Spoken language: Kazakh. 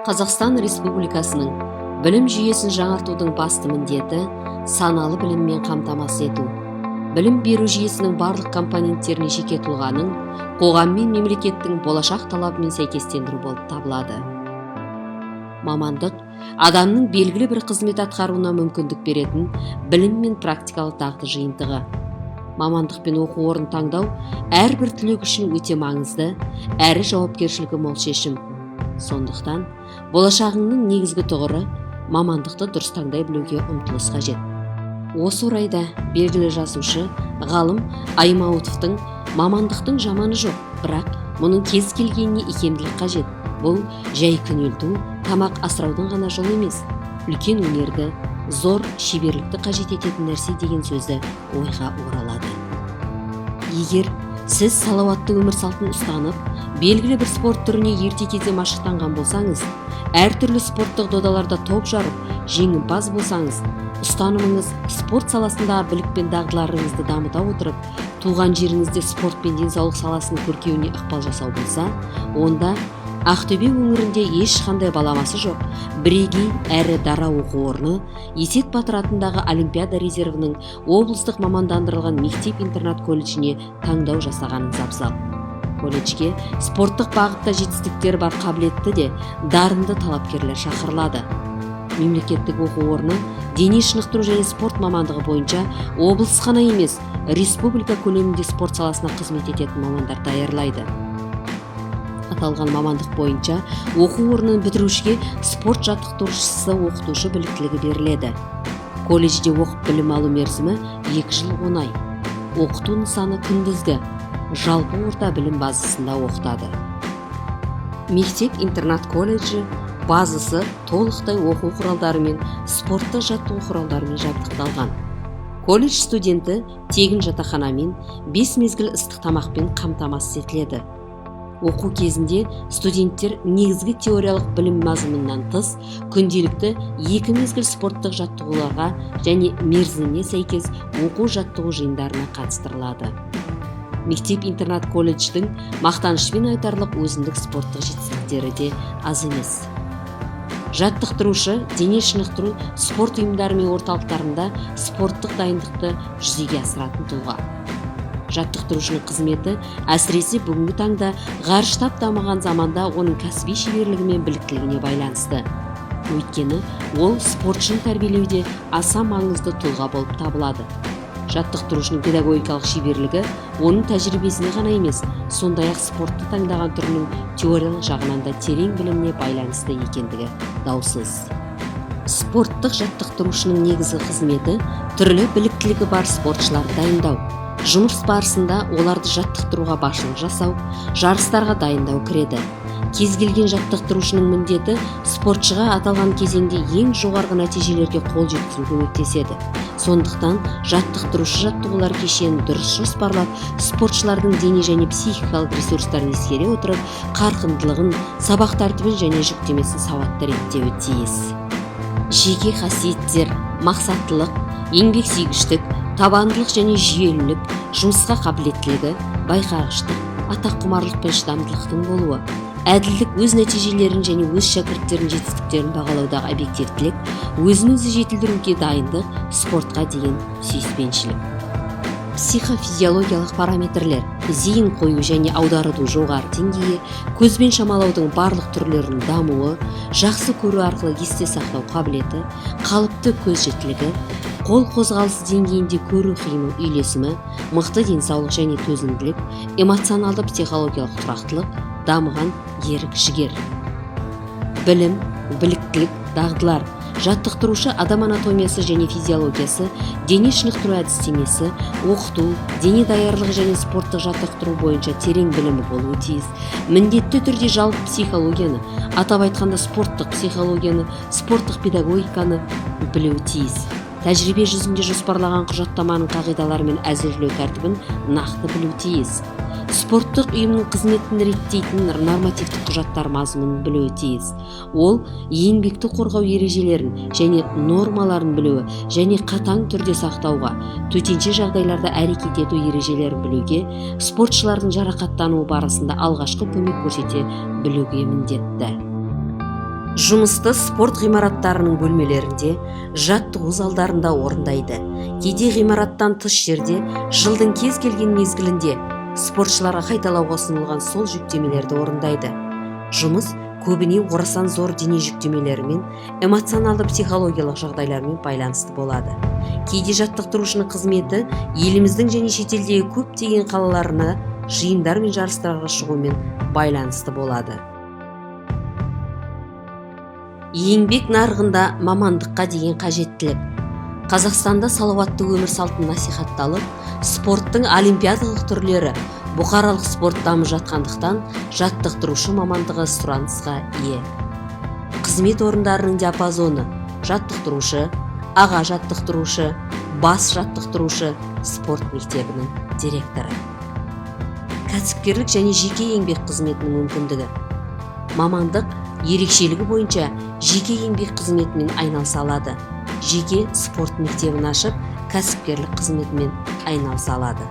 Қазақстан Республикасының білім жүйесін жаңартудың басты міндеті саналы біліммен қамтамасыз ету. Білім беру жүйесінің барлық компоненттеріне жеке тұлғаның, қоғам мен мемлекеттің болашақ талабымен сәйкестендіру болып табылады. Мамандық адамның белгілі бір қызмет атқаруына мүмкіндік беретін білім мен практикалық дағды жиынтығы. Мамандық пен оқу орнын таңдау әрбір түлек үшін өте маңызды, әрі жауапкершілігі мол шешім. Сондықтан, болашағыңның негізгі тұғыры мамандықты дұрыс таңдай білуге ұмтылыс қажет. Осы орайда белгілі жазушы, ғалым Аймауытовтың мамандықтың жаманы жоқ, бірақ мұның кез келгеніне икемділік қажет. Бұл жай күнелту, тамақ асыраудың ғана жолы емес, үлкен өнерді, зор шеберлікті қажет ететін нәрсе деген сөзді ойға оралады. Егер сіз салауатты өмір салтын ұстанып, белгілі бір спорт түріне ерте кезде машықтанған болсаңыз, әртүрлі спорттық додаларда топ жарып, жеңімпаз болсаңыз, ұстанымыңыз спорт саласындағы білік пен дағдыларыңызды дамыта отырып, туған жеріңізде спорт пен денсаулық саласының көркеюіне ықпал жасау болса, онда Ақтөбе өңірінде ешқандай баламасы жоқ бірегей әрі дара оқу орны Есет Батыр атындағы Олимпиада резервінің облыстық мамандандырылған мектеп-интернат колледжіне таңдау жасағаныңыз абзал. Колледжге спорттық бағытта жетістіктері бар қабілетті де дарынды талапкерлер шақырылады. Мемлекеттік оқу орны дене шынықтыру және спорт мамандығы бойынша облыс қана емес, республика көлемінде спорт саласына қызмет ететін мамандар даярлайды. Аталған мамандық бойынша оқу орнын бітірушіге спорт жаттықтырушысы оқытушы біліктілігі беріледі. Колледжде оқып білім алу мерзімі 2 жыл 10 ай. Оқыту нысаны күндізгі, жалпы орта білім базасында оқытады. Мектеп-интернат колледжі базасы толықтай оқу құралдары мен спорттық жаттығу құралдарымен жабдықталған. Колледж студенті тегін жатақханамен 5 мезгіл ыстық тамақпен қамтамасыз етіледі. Оқу кезінде студенттер негізгі теориялық білім мазмұнынан тыс күнделікті 2 мезгіл спорттық жаттығуларға және мерзіміне сәйкес оқу жаттығу жиындарына қатыстырылады. Мектеп-интернат колледждің мақтанышпен айтарлық өзіндік спорттық жетістіктері де аз емес. Жаттықтырушы дене шынықтыру спорт ұйымдары мен орталықтарында спорттық дайындықты жүзеге асыратын тұлға. Жаттықтырушының қызметі әсіресе бүгінгі таңда ғарыштап дамыған заманда оның кәсіби шеберлігі мен біліктілігіне байланысты. Өйткені ол спортшыны тәрбиелеуде аса маңызды тұлға болып табылады. Жаттықтырушының педагогикалық шеберлігі оның тәжірибесіне ғана емес, сондай-ақ спортты таңдаған түрінің теориялық жағынан да терең біліміне байланысты екендігі даусыз. Спорттық жаттықтырушының негізгі қызметі түрлі біліктілігі бар спортшыларды дайындау. Жұмыс барысында оларды жаттықтыруға басшылық жасау, жарыстарға дайындау кіреді. Кез келген жаттықтырушының міндеті спортшыға аталған кезеңде ең жоғарғы нәтижелерге қол жеткізуге көмектеседі. Сондықтан жаттықтырушы жаттығулар кешенін дұрыс жоспарлап, спортшылардың дене және психикалық ресурстарын ескере отырып, қарқындылығын, сабақ тәртібін және жүктемесін сауатты реттеуі тиіс. Жеке қасиеттер, мақсаттылық, еңбексүйгіштік, табандылық және жүйелілік, жұмысқа қабілеттілігі, байқағыштық, атаққұмарлық пен шыдамдылықтың болуы, әділдік, өз нәтижелерін және өз шәкірттерінің жетістіктерін бағалаудағы объективтілік, өзін-өзі жетілдіруге дайындық, спортқа деген сүйіспеншілік. Психофизиологиялық параметрлер, зейін қою және аударуды жоғары деңгейі, көзбен шамалаудың барлық түрлерінің дамуы, жақсы көру арқылы есте сақтау қабілеті, қалыпты көз жетілігі, қол қозғалысы деңгейінде көру қимыл үйлесімі, мықты денсаулық және төзімділік, эмоционалды психологиялық тұрақтылық, дамыған ерік-жігер. Білім, біліктілік, дағдылар, жаттықтырушы адам анатомиясы және физиологиясы, дене шынықтыру әдістемесі, оқыту, дене даярлығы және спорттық жаттықтыру бойынша терең білімі болуы тиіс. Міндетті түрде жалпы психологияны, атап айтқанда спорттық психологияны, спорттық педагогиканы білуі тиіс. Тәжірибе жүзінде жоспарлаған құжаттаманың қағидалары мен әзірлеу тәртібін нақты білуі тиіс. Спорттық ұйымның қызметін реттейтін нормативтік құжаттар мазмұнын білуі тиіс. Ол еңбекті қорғау ережелерін және нормаларын білуі және қатаң түрде сақтауға, төтенше жағдайларда әрекет ету ережелерін білуге, спортшылардың жарақаттануы барысында алғашқы көмек көрсете білуге міндетті. Жұмысты спорт ғимараттарының бөлмелерінде, жаттығу залдарында орындайды. Кейде ғимараттан тыс жерде жылдың кез келген мезгілінде спортшыларға қайталауға ұсынылған сол жүктемелерді орындайды. Жұмыс көбіне орасан зор дене жүктемелерімен, эмоционалды психологиялық жағдайлармен байланысты болады. Кейде жаттықтырушының қызметі еліміздің және шетелдегі көптеген қалаларына жиындар мен жарыстарға шығумен байланысты болады. Еңбек нарығында мамандыққа деген қажеттілік. Қазақстанда салауатты өмір салтын насихатталып, спорттың олимпиадалық түрлері, бұқаралық спорт дамып жатқандықтан жаттықтырушы мамандығы сұранысқа ие. Қызмет орындарының диапазоны: жаттықтырушы, аға жаттықтырушы, бас жаттықтырушы, спорт мектебінің директоры. Кәсіпкерлік және жеке еңбек қызметінің мүмкіндігі. Мамандық ерекшелігі бойынша жеке еңбек қызметімен айналыса алады. Жеке спорт мектебін ашып, кәсіпкерлік қызметімен айналыса алады.